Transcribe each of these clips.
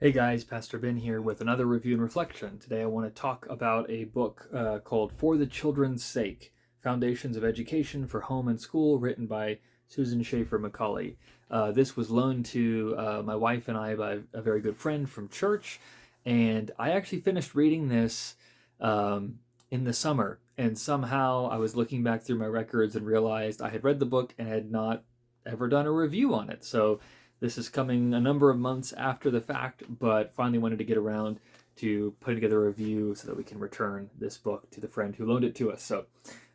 Hey guys, Pastor Ben here with another review and reflection. Today I want to talk about a book called For the Children's Sake, Foundations of Education for Home and School, written by Susan Schaeffer Macaulay. This was loaned to my wife and I by a very good friend from church, and I actually finished reading this in the summer, and somehow I was looking back through my records and realized I had read the book and had not ever done a review on it. So this is coming a number of months after the fact, but finally wanted to get around to putting together a review so that we can return this book to the friend who loaned it to us. So,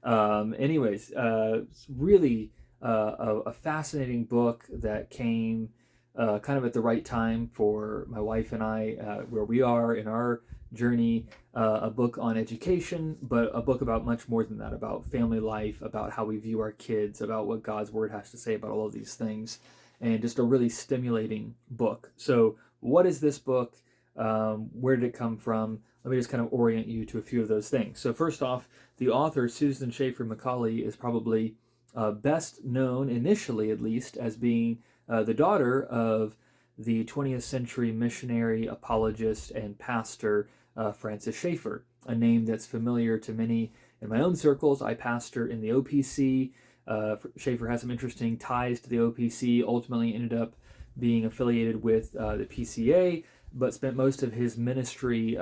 it's really a fascinating book that came kind of at the right time for my wife and I, where we are in our journey. A book on education, but a book about much more than that, about family life, about how we view our kids, about what God's word has to say about all of these things, and just a really stimulating book. So, what is this book? Where did it come from? Let me just kind of orient you to a few of those things. So, first off, the author, Susan Schaeffer Macaulay, is probably best known, initially at least, as being the daughter of the 20th century missionary, apologist, and pastor Francis Schaeffer, a name that's familiar to many in my own circles. I pastor in the OPC. Schaeffer has some interesting ties to the OPC, ultimately ended up being affiliated with the PCA, but spent most of his ministry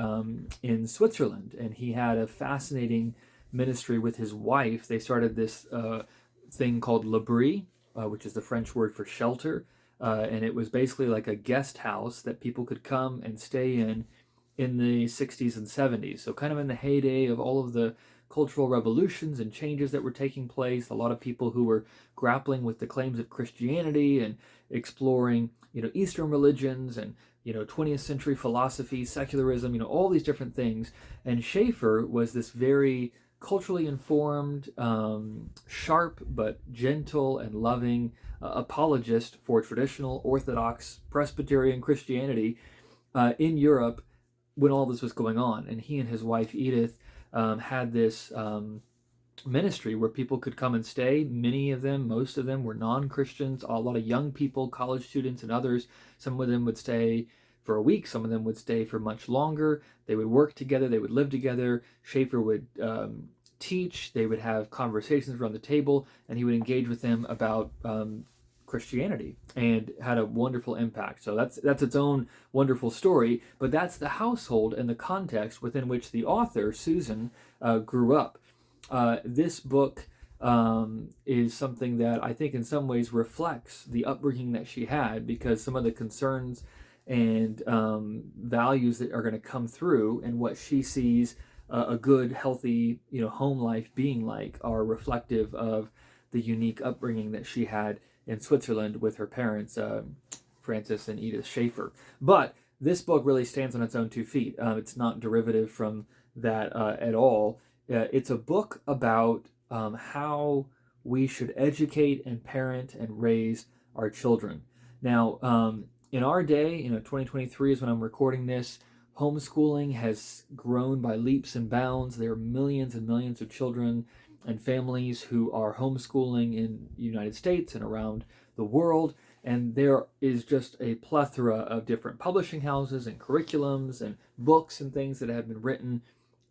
in Switzerland. And he had a fascinating ministry with his wife. They started this thing called l'abri, which is the French word for shelter. And it was basically like a guest house that people could come and stay in the 60s and 70s. So, kind of in the heyday of all of the cultural revolutions and changes that were taking place, a lot of people who were grappling with the claims of Christianity and exploring, Eastern religions and, 20th century philosophy, secularism, all these different things. And Schaeffer was this very culturally informed, sharp but gentle and loving apologist for traditional Orthodox Presbyterian Christianity in Europe when all this was going on. And he and his wife Edith had this ministry where people could come and stay. Many of them, most of them, were non-Christians. A lot of young people, college students, and others. Some of them would stay for a week. Some of them would stay for much longer. They would work together. They would live together. Schaeffer would teach. They would have conversations around the table, and he would engage with them about Christianity, and had a wonderful impact. So that's its own wonderful story, but that's the household and the context within which the author, Susan, grew up. This book is something that I think in some ways reflects the upbringing that she had, because some of the concerns and values that are going to come through and what she sees a good, healthy, home life being like are reflective of the unique upbringing that she had in Switzerland with her parents, Francis and Edith Schaeffer. But this book really stands on its own 2 feet. It's not derivative from that at all. It's a book about how we should educate and parent and raise our children. Now, in our day, 2023 is when I'm recording this. Homeschooling has grown by leaps and bounds. There are millions and millions of children and families who are homeschooling in the United States and around the world. And there is just a plethora of different publishing houses and curriculums and books and things that have been written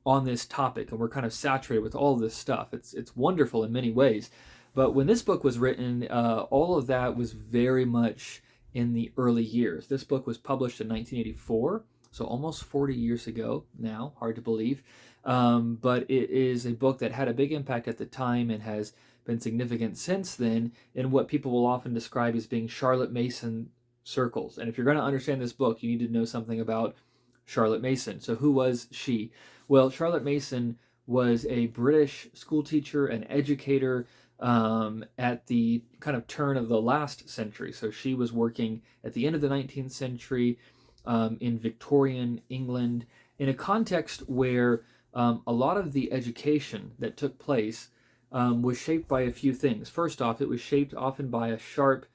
on this topic. And we're kind of saturated with all of this stuff. It's wonderful in many ways. But when this book was written, all of that was very much in the early years. This book was published in 1984, so almost 40 years ago now, hard to believe. But it is a book that had a big impact at the time and has been significant since then in what people will often describe as being Charlotte Mason circles. And if you're going to understand this book, you need to know something about Charlotte Mason. So who was she? Well, Charlotte Mason was a British schoolteacher and educator at the kind of turn of the last century. So she was working at the end of the 19th century in Victorian England in a context where a lot of the education that took place was shaped by a few things. First off, it was shaped often by a sharp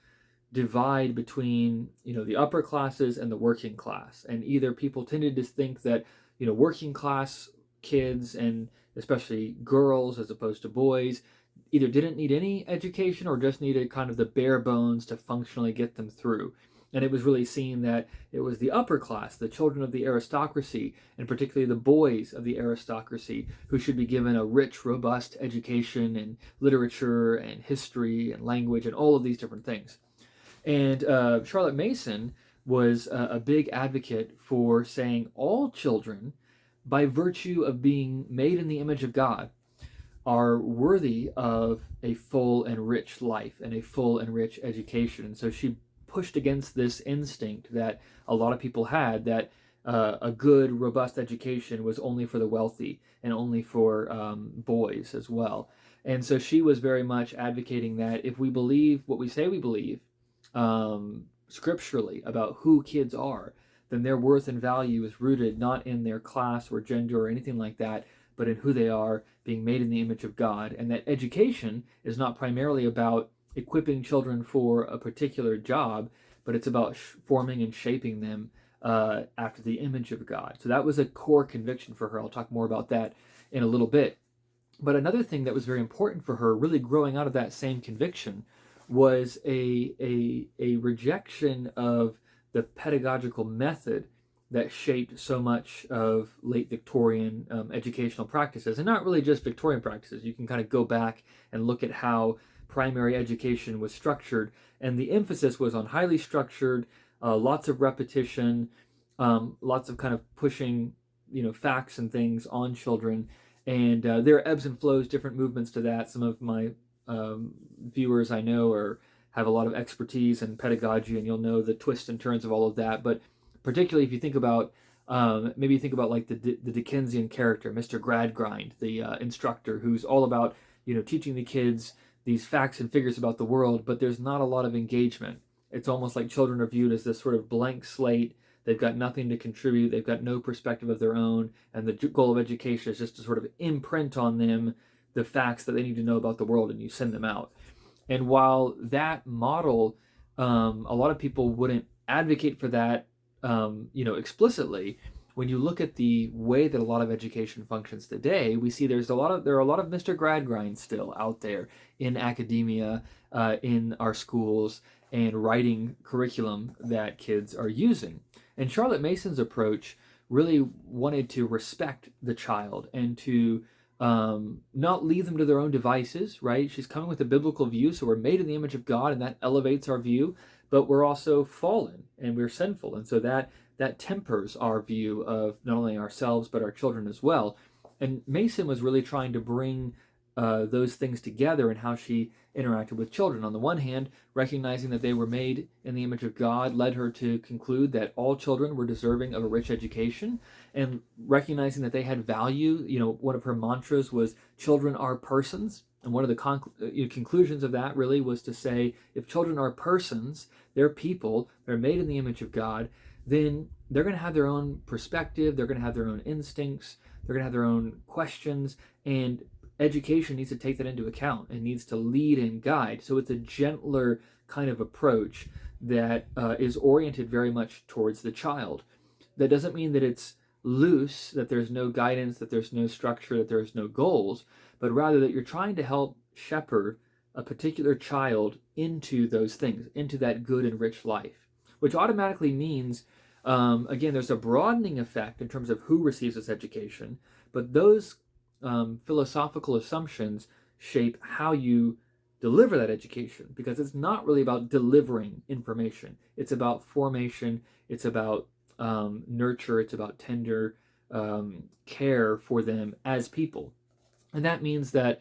divide between the upper classes and the working class, and either people tended to think that working class kids, and especially girls as opposed to boys, either didn't need any education or just needed kind of the bare bones to functionally get them through. And it was really seen that it was the upper class, the children of the aristocracy, and particularly the boys of the aristocracy, who should be given a rich, robust education in literature and history and language and all of these different things. And Charlotte Mason was a big advocate for saying all children, by virtue of being made in the image of God, are worthy of a full and rich life and a full and rich education. And so she pushed against this instinct that a lot of people had, that a good, robust education was only for the wealthy and only for boys as well. And so she was very much advocating that if we believe what we say we believe scripturally about who kids are, then their worth and value is rooted not in their class or gender or anything like that, but in who they are, being made in the image of God. And that education is not primarily about equipping children for a particular job, but it's about forming and shaping them after the image of God. So that was a core conviction for her. I'll talk more about that in a little bit. But another thing that was very important for her, really growing out of that same conviction, was a rejection of the pedagogical method that shaped so much of late Victorian educational practices, and not really just Victorian practices. You can kind of go back and look at how primary education was structured, and the emphasis was on highly structured, lots of repetition, lots of kind of pushing, facts and things on children, and there are ebbs and flows, different movements to that. Some of my viewers I know have a lot of expertise in pedagogy, and you'll know the twists and turns of all of that. But particularly if you think about, maybe you think about like the Dickensian character, Mr. Gradgrind, the instructor, who's all about, teaching the kids these facts and figures about the world, but there's not a lot of engagement. It's almost like children are viewed as this sort of blank slate. They've got nothing to contribute. They've got no perspective of their own. And the goal of education is just to sort of imprint on them the facts that they need to know about the world, and you send them out. And while that model, a lot of people wouldn't advocate for that, explicitly, when you look at the way that a lot of education functions today, we see there are a lot of Mr. Gradgrinds still out there in academia, in our schools, and writing curriculum that kids are using. And Charlotte Mason's approach really wanted to respect the child and to not leave them to their own devices, right? She's coming with a biblical view, so we're made in the image of God, and that elevates our view, but we're also fallen and we're sinful, and so that tempers our view of not only ourselves but our children as well. And Mason was really trying to bring those things together in how she interacted with children. On the one hand, recognizing that they were made in the image of God led her to conclude that all children were deserving of a rich education, and recognizing that they had value. One of her mantras was, children are persons. And one of the conclusions of that really was to say, if children are persons, they're people, they're made in the image of God, then they're going to have their own perspective, they're going to have their own instincts, they're going to have their own questions, and education needs to take that into account and needs to lead and guide. So it's a gentler kind of approach that is oriented very much towards the child. That doesn't mean that it's loose, that there's no guidance, that there's no structure, that there's no goals, but rather that you're trying to help shepherd a particular child into those things, into that good and rich life, which automatically means, again, there's a broadening effect in terms of who receives this education, but those philosophical assumptions shape how you deliver that education, because it's not really about delivering information. It's about formation. It's about nurture. It's about tender care for them as people. And that means that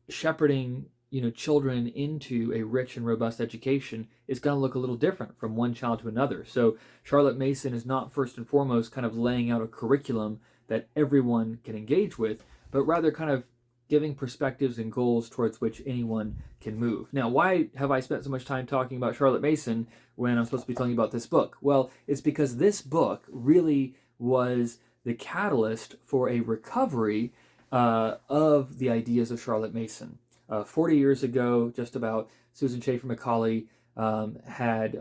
shepherding children into a rich and robust education is going to look a little different from one child to another. So Charlotte Mason is not first and foremost kind of laying out a curriculum that everyone can engage with, but rather kind of giving perspectives and goals towards which anyone can move. Now, why have I spent so much time talking about Charlotte Mason when I'm supposed to be talking about this book? Well, it's because this book really was the catalyst for a recovery of the ideas of Charlotte Mason. 40 years ago, just about, Susan Schaeffer Macaulay had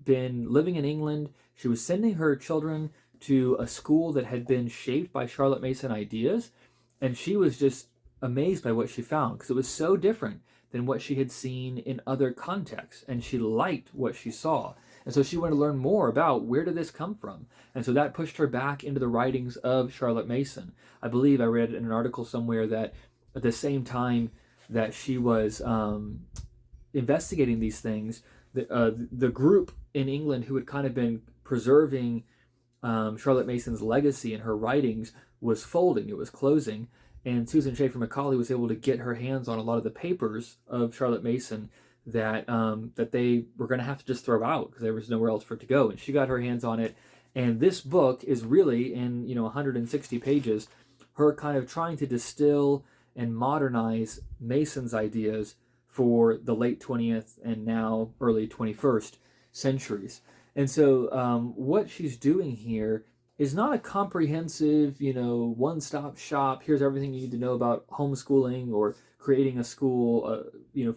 been living in England. She was sending her children to a school that had been shaped by Charlotte Mason ideas, and she was just amazed by what she found, because it was so different than what she had seen in other contexts, and she liked what she saw. And so she wanted to learn more about where did this come from. And so that pushed her back into the writings of Charlotte Mason. I believe I read in an article somewhere that at the same time that she was investigating these things, the group in England who had kind of been preserving Charlotte Mason's legacy and her writings was folding, it was closing, and Susan Schaeffer Macaulay was able to get her hands on a lot of the papers of Charlotte Mason that that they were going to have to just throw out because there was nowhere else for it to go. And she got her hands on it, and this book is really in 160 pages, her kind of trying to distill and modernize Mason's ideas for the late 20th and now early 21st centuries. And so what she's doing here is not a comprehensive, one-stop shop. Here's everything you need to know about homeschooling or creating a school,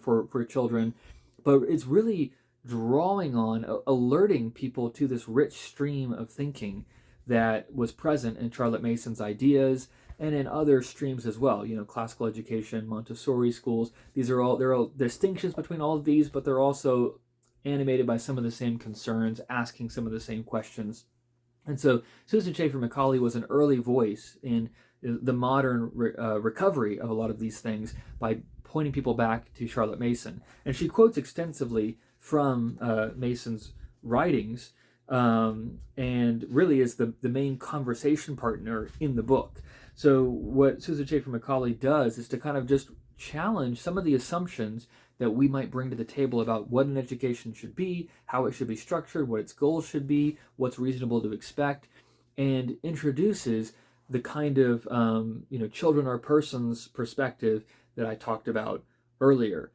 for children. But it's really drawing on, alerting people to this rich stream of thinking that was present in Charlotte Mason's ideas and in other streams as well. Classical education, Montessori schools. There are all distinctions between all of these, but they're also animated by some of the same concerns, asking some of the same questions. And so Susan Schaeffer Macaulay was an early voice in the modern recovery of a lot of these things by pointing people back to Charlotte Mason. And she quotes extensively from Mason's writings and really is the main conversation partner in the book. So what Susan Schaeffer Macaulay does is to kind of just challenge some of the assumptions that we might bring to the table about what an education should be, how it should be structured, what its goals should be, what's reasonable to expect, and introduces the kind of children are persons perspective that I talked about earlier.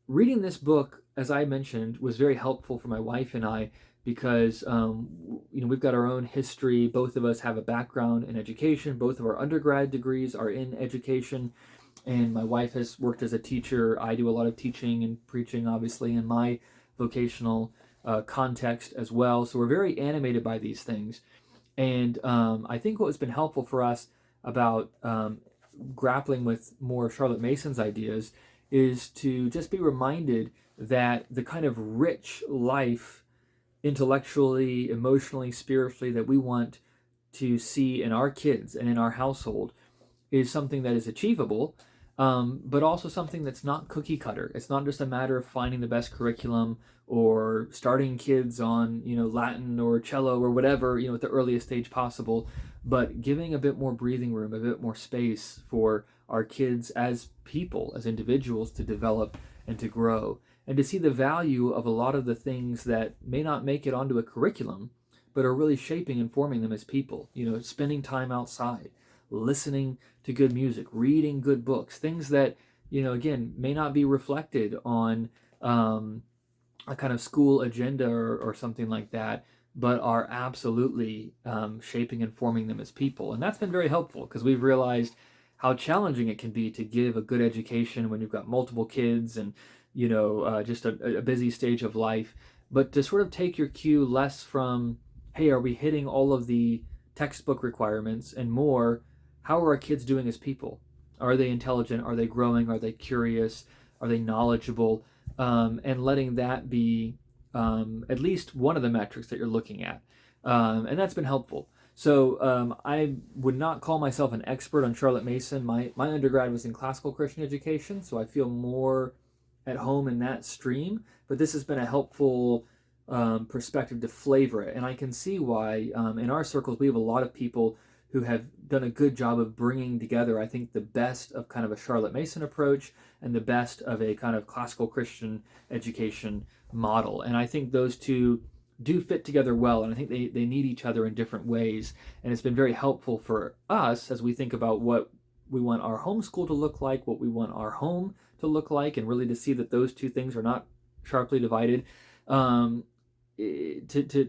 Reading this book, as I mentioned, was very helpful for my wife and I because we've got our own history. Both of us have a background in education. Both of our undergrad degrees are in education. And my wife has worked as a teacher. I do a lot of teaching and preaching, obviously, in my vocational context as well. So we're very animated by these things. And I think what has been helpful for us about grappling with more of Charlotte Mason's ideas is to just be reminded that the kind of rich life, intellectually, emotionally, spiritually, that we want to see in our kids and in our household is something that is achievable, but also something that's not cookie cutter. It's not just a matter of finding the best curriculum or starting kids on, Latin or cello or whatever, at the earliest stage possible, but giving a bit more breathing room, a bit more space for our kids as people, as individuals to develop and to grow, and to see the value of a lot of the things that may not make it onto a curriculum, but are really shaping and forming them as people, spending time outside, listening to good music, reading good books, things that, again, may not be reflected on a kind of school agenda or something like that, but are absolutely shaping and forming them as people. And that's been very helpful because we've realized how challenging it can be to give a good education when you've got multiple kids and, just a busy stage of life. But to sort of take your cue less from, hey, are we hitting all of the textbook requirements, and more, how are our kids doing as people? Are they intelligent? Are they growing? Are they curious? Are they knowledgeable? And letting that be at least one of the metrics that you're looking at. And that's been helpful. So I would not call myself an expert on Charlotte Mason. My undergrad was in classical Christian education, so I feel more at home in that stream. But this has been a helpful perspective to flavor it. And I can see why in our circles we have a lot of people who have done a good job of bringing together, I think, the best of kind of a Charlotte Mason approach and the best of a kind of classical Christian education model. And I think those two do fit together well, and I think they need each other in different ways. And it's been very helpful for us as we think about what we want our homeschool to look like, what we want our home to look like, and really to see that those two things are not sharply divided. To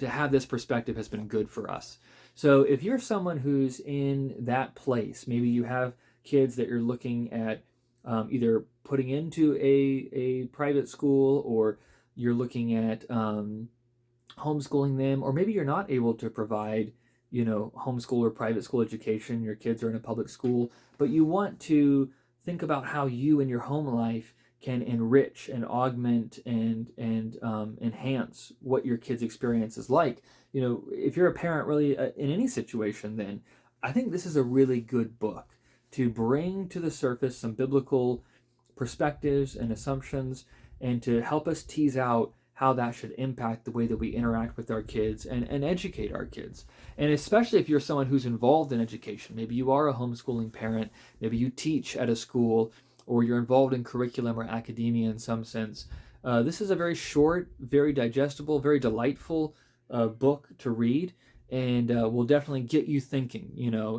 have this perspective has been good for us. So if you're someone who's in that place, maybe you have kids that you're looking at either putting into a private school, or you're looking at homeschooling them, or maybe you're not able to provide, homeschool or private school education, your kids are in a public school, but you want to think about how you in your home life can enrich and augment and enhance what your kid's experience is like. If you're a parent really in any situation, then I think this is a really good book to bring to the surface some biblical perspectives and assumptions, and to help us tease out how that should impact the way that we interact with our kids and educate our kids. And especially if you're someone who's involved in education, maybe you are a homeschooling parent, maybe you teach at a school, or you're involved in curriculum or academia in some sense. This is a very short, very digestible, very delightful book to read, and will definitely get you thinking.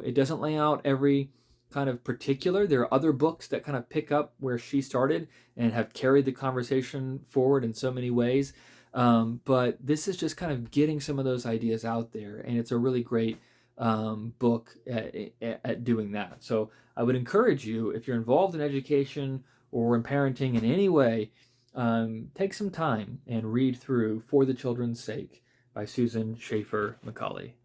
It doesn't lay out every kind of particular. There are other books that kind of pick up where she started and have carried the conversation forward in so many ways. But this is just kind of getting some of those ideas out there, and it's a really great book at doing that. So I would encourage you, if you're involved in education or in parenting in any way, take some time and read through For the Children's Sake by Susan Schaeffer Macaulay.